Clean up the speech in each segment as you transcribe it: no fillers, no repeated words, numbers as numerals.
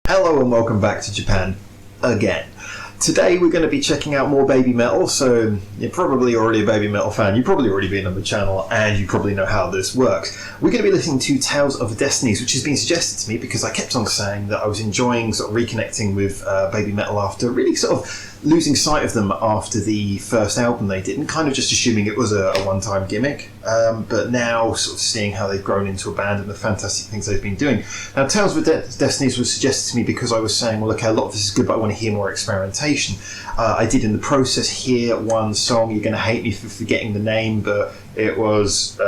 Hello and welcome back to Japan again. Today we're going to be checking out more babymetal, so you're probably already a babymetal fan, you've probably already been on the channel, and you probably know how this works. We're going to be listening to Tales of the Destinies, which has been suggested to me because I kept on saying that I was enjoying sort of reconnecting with babymetal after really sort of losing sight of them after the first album they did, and kind of just assuming it was a one-time gimmick, but now sort of seeing how they've grown into a band and the fantastic things they've been doing. Now, Tales of the Destinies was suggested to me because I was saying, well, okay, a lot of this is good, but I want to hear more experimentation. I did in the process hear one song, you're going to hate me for forgetting the name, but it was...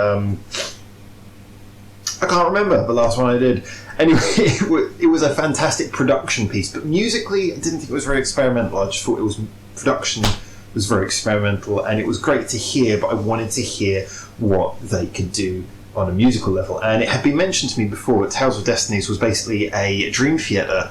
I can't remember the last one I did. Anyway, it was a fantastic production piece, but musically I didn't think it was very experimental. I just thought production was very experimental, and it was great to hear, but I wanted to hear what they could do on a musical level. And it had been mentioned to me before that Tales of Destinies was basically a Dream Theater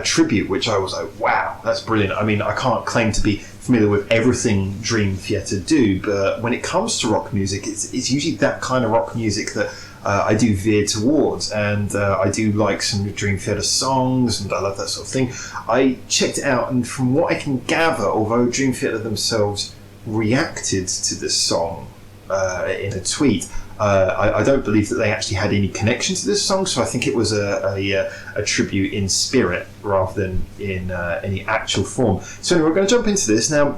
tribute, which I was like, wow, that's brilliant. I mean, I can't claim to be familiar with everything Dream Theater do, but when it comes to rock music, it's usually that kind of rock music that I do veer towards, and I do like some Dream Theater songs, and I love that sort of thing. I checked it out, and from what I can gather, although Dream Theater themselves reacted to this song in a tweet, I don't believe that they actually had any connection to this song, so I think it was a tribute in spirit rather than in any actual form. So anyway, we're going to jump into this. Now,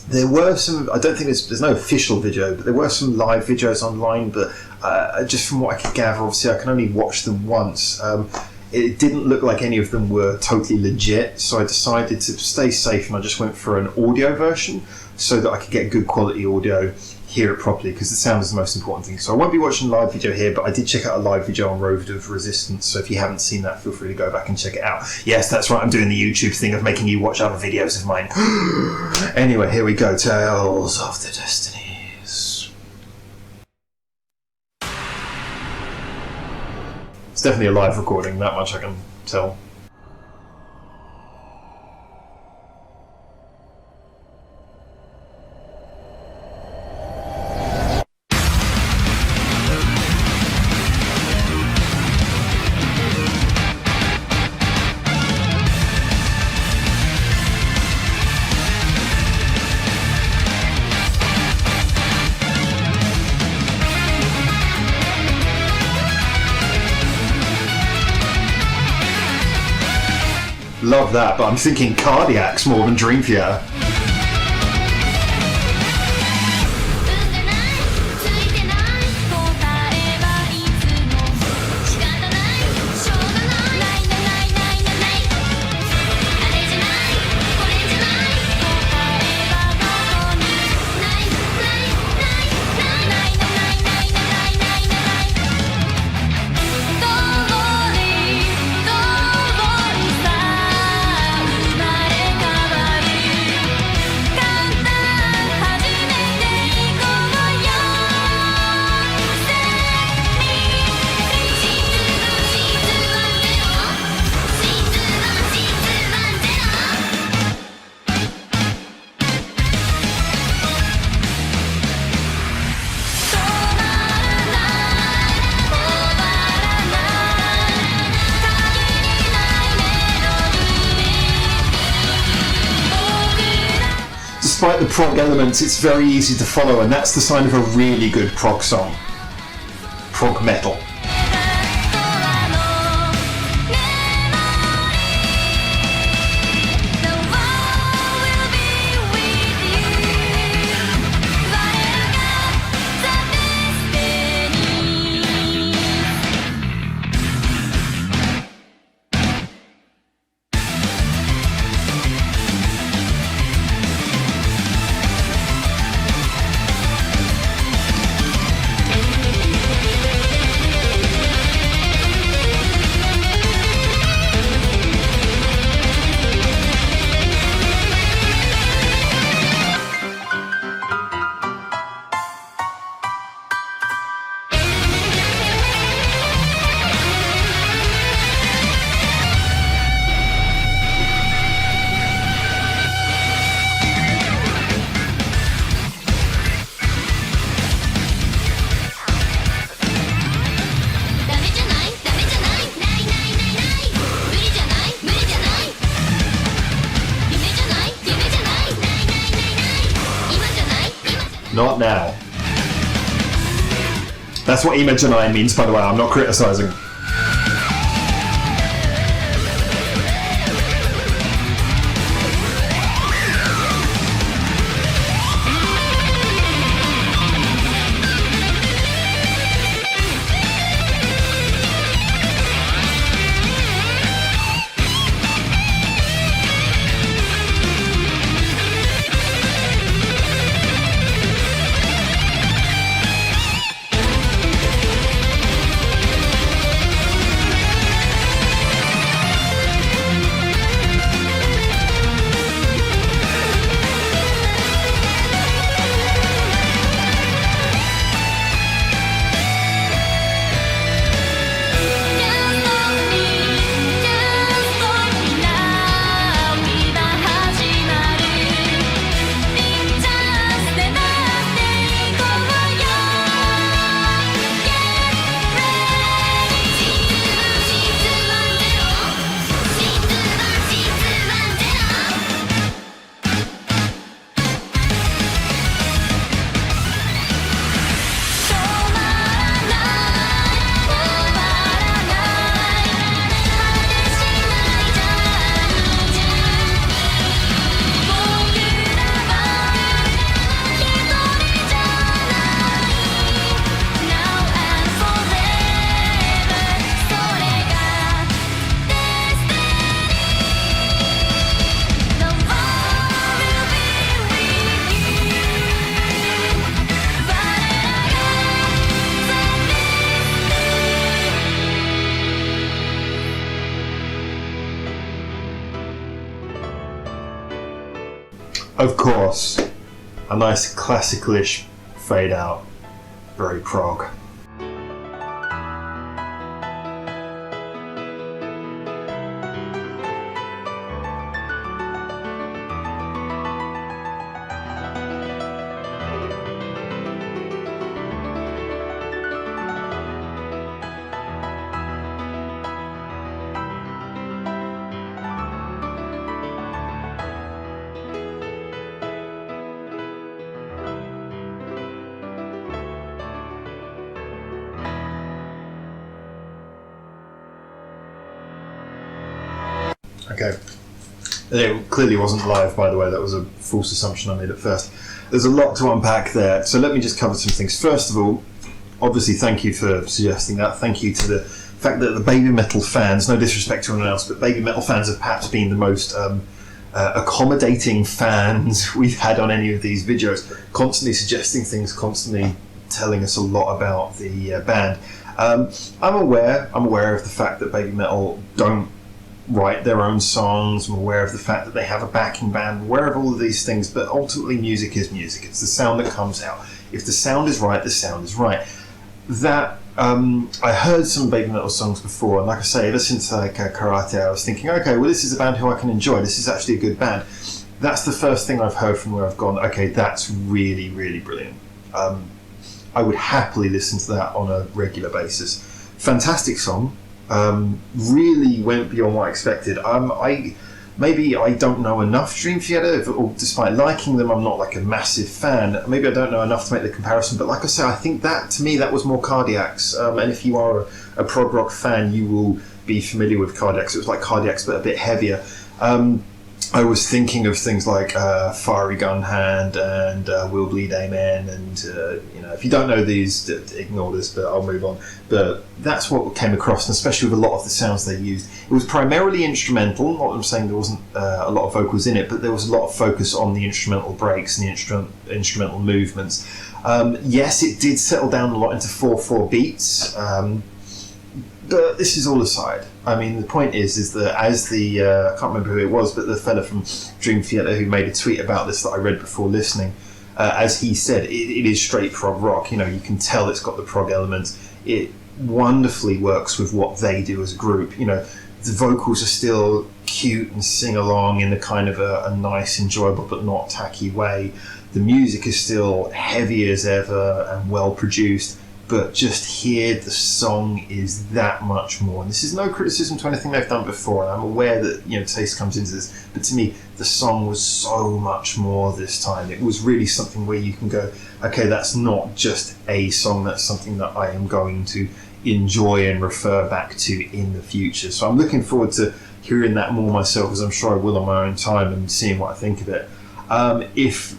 there were some, I don't think there's no official video, but there were some live videos online, but just from what I could gather, obviously I can only watch them once. It didn't look like any of them were totally legit, so I decided to stay safe and I just went for an audio version so that I could get good quality audio, hear it properly, because the sound is the most important thing. So I won't be watching a live video here, but I did check out a live video on Road of Resistance, so if you haven't seen that, feel free to go back and check it out. Yes, that's right, I'm doing the YouTube thing of making you watch other videos of mine. Anyway, here we go, Tales of the Destinies. It's definitely a live recording, that much I can tell. Love that, but I'm thinking Cardiacs more than Dream Theater. Despite the prog elements, it's very easy to follow, and that's the sign of a really good prog song. Prog metal. Not now. That's what Imaginine means, by the way. I'm not criticising. Of course, a nice classical-ish fade out, very prog. Okay. It clearly wasn't live, by the way. That was a false assumption I made at first. There's a lot to unpack there, so let me just cover some things. First of all, obviously, thank you for suggesting that. Thank you to the fact that the babymetal fans, no disrespect to anyone else, but babymetal fans have perhaps been the most accommodating fans we've had on any of these videos, constantly suggesting things, constantly telling us a lot about the band. I'm aware of the fact that babymetal don't write their own songs. I'm aware of the fact that they have a backing band. I'm aware of all of these things, but ultimately music is music. It's the sound that comes out. If the sound is right, the sound is right. That I heard some babymetal songs before, and like I say, ever since Karate, I was thinking, okay, well, this is a band who I can enjoy. This is actually a good band. That's the first thing I've heard from where I've gone, okay, that's really, really brilliant. I would happily listen to that on a regular basis. Fantastic song. Really went beyond what I expected. Maybe I don't know enough Dream Theater, or despite liking them, I'm not like a massive fan. Maybe I don't know enough to make the comparison, but like I say, I think that, to me, that was more Cardiacs. And if you are a prog rock fan, you will be familiar with Cardiacs. It was like Cardiacs, but a bit heavier. I was thinking of things like Fiery Gun Hand and Will Bleed Amen, and if you don't know these, ignore this, but I'll move on. But that's what came across, and especially with a lot of the sounds they used. It was primarily instrumental. Not that I'm saying there wasn't a lot of vocals in it, but there was a lot of focus on the instrumental breaks and the instrumental movements. Yes, it did settle down a lot into 4/4 beats. But this is all aside. I mean, the point is that as the I can't remember who it was, but the fella from Dream Theater who made a tweet about this that I read before listening, as he said, it is straight prog rock. You can tell it's got the prog elements. It wonderfully works with what they do as a group. The vocals are still cute and sing along in the kind of a nice, enjoyable but not tacky way. The music is still heavy as ever and well produced. but just here the song is that much more. And this is no criticism to anything they've done before, and I'm aware that, you know, taste comes into this, but to me the song was so much more this time. It was really something where you can go, okay, that's not just a song, that's something that I am going to enjoy and refer back to in the future. So I'm looking forward to hearing that more myself, as I'm sure I will on my own time, and seeing what I think of it. If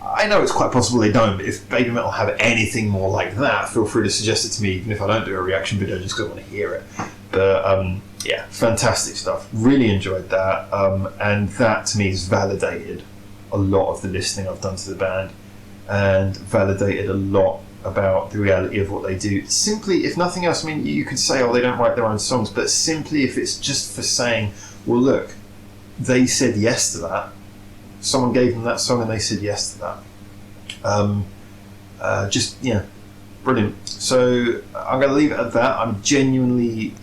I know it's quite possible they don't, but if babymetal have anything more like that, feel free to suggest it to me, even if I don't do a reaction video, just because I want to hear it. But yeah, fantastic stuff. Really enjoyed that, and that to me has validated a lot of the listening I've done to the band, and validated a lot about the reality of what they do. Simply, if nothing else, I mean, you could say, oh, they don't write their own songs, but simply if it's just for saying, well, look, they said yes to that. Someone gave them that song and they said yes to that. Just, yeah, brilliant. So I'm going to leave it at that. I'm genuinely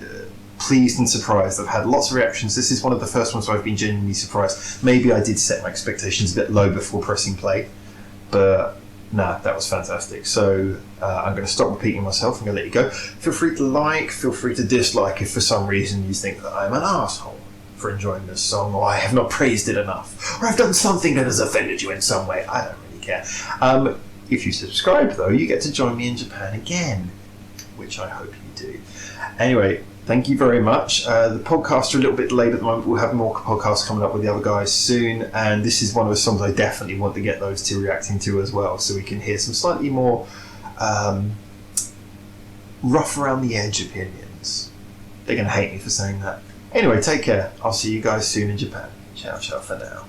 pleased and surprised. I've had lots of reactions. This is one of the first ones where I've been genuinely surprised. Maybe I did set my expectations a bit low before pressing play, but nah, that was fantastic. So I'm going to stop repeating myself. I'm going to let you go. Feel free to like, feel free to dislike if for some reason you think that I'm an asshole for enjoying this song, or I have not praised it enough, or I've done something that has offended you in some way. I don't really care. If you subscribe, though, you get to join me in Japan again, which I hope you do. Anyway, thank you very much. The podcasts are a little bit delayed at the moment. We'll have more podcasts coming up with the other guys soon, and this is one of the songs I definitely want to get those two reacting to as well, so we can hear some slightly more rough around the edge opinions. They're going to hate me for saying that. Anyway, take care. I'll see you guys soon in Japan. Ciao, ciao for now.